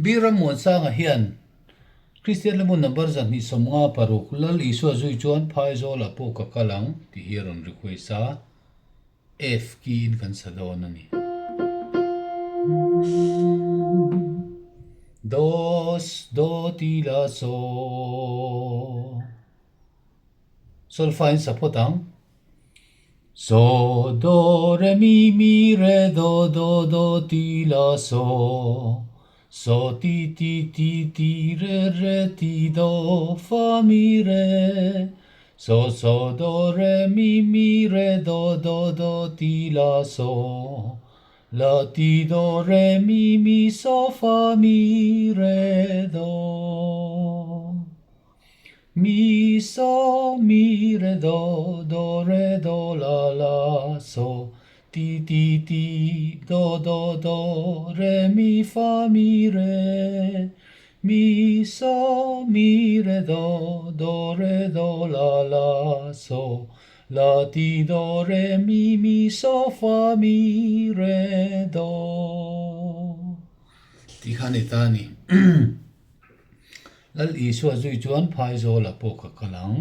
biram mon sang a hian Christian le mun number zan ni somnga paruk lal isu zui chuan phai zo la po ka kalang ti hiron request sa F key in kan sadon ani dos do ti la so sol fine sapotang so do re mi re do ti la so so ti re ti do fa mi re so do re mi re do ti la so la ti do re mi so fa mi re do mi so mi re do re do la so ti do re mi fa mi re mi so mi re do re do la so la ti do re mi so fa mi re do ti khani tani lal isu zui chuan phai zo la po ka kalang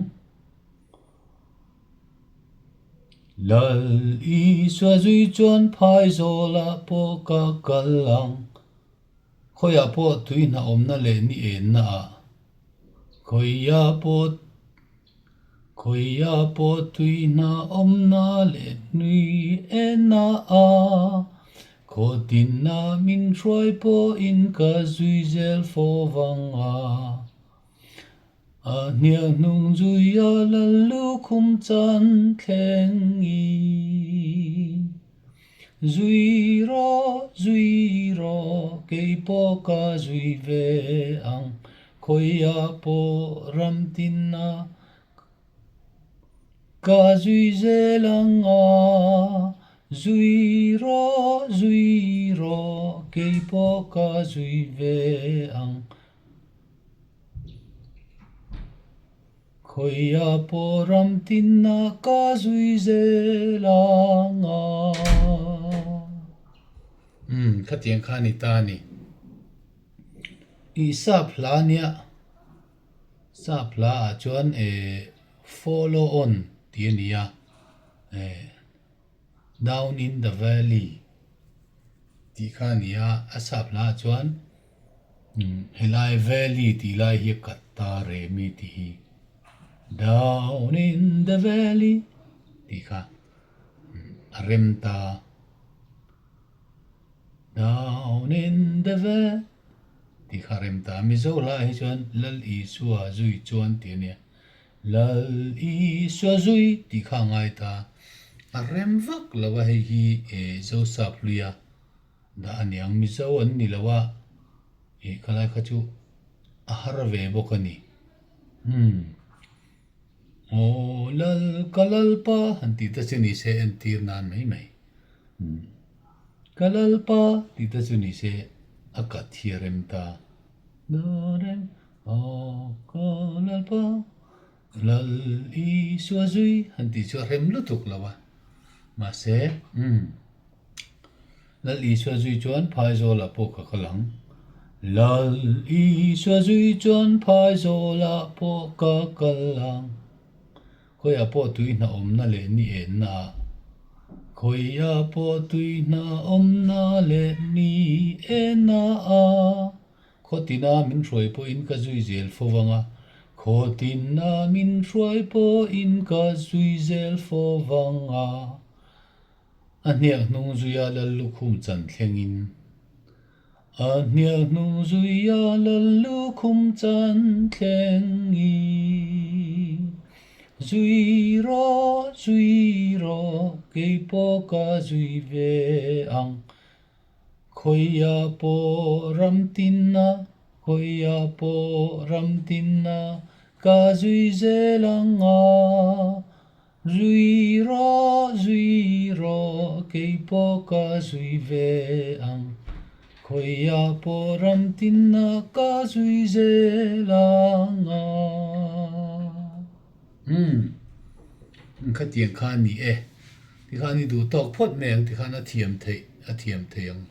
lal isu zui chuan phai zo la po ka kalang khoya po tui na om na le ni en na khoya po tui na om na le ni en na ko tin na min roi po in ka zui zel fo wanga nia nung zui ya la lu kum chan khen i zui ro ke po ka zui ve ang khoya po ram tin na ka zui zelang zui ro ke po ka zui ve ang khoya po ram tin na ka zui zelang khatiang khani tani isa plania sa pla chuan follow on tiania down in the valley ti khania asap la chuan helai valley ti lai hi katta re mi ti hi down in the valley ti kha remta down in the valley ti kha remta mi zo la hi chuan lal i suwa zui chuan ti ne lal i suwa zui ti kha ngai ta rem vak lawa hi zo sapluya da aniang mi zo an ni lawa khalai khachu aharve bokani o lal kalalpa hanti ta chini se entir nan mai kalalpa ti ta chini se akathirem ta dorem o kalalpa lal i suazui hanti chu rem lutuk lawa ma se lal i suazui chuan phai zo la po ka kalang lal i suazui chuan phai zo la po ka kalang khoya po tui na om na le ni en na khoya po tui na om na le ni en na khotina min roi po in ka zui zel fo wanga khotina min roi po in ka zui zel fo wanga aniak nung zuya la lukhum chan thlengin aniak nung zuya la lukhum chan thlengi zui ro ke po ka zui ve ang khoya po ram tin na ka zui zelang zui ro ke po ka zui ve ang khoya po ram tin na ka zui zelang khatiang khan ni ti khan ni du tok phot meng ti khan a thiam thei ang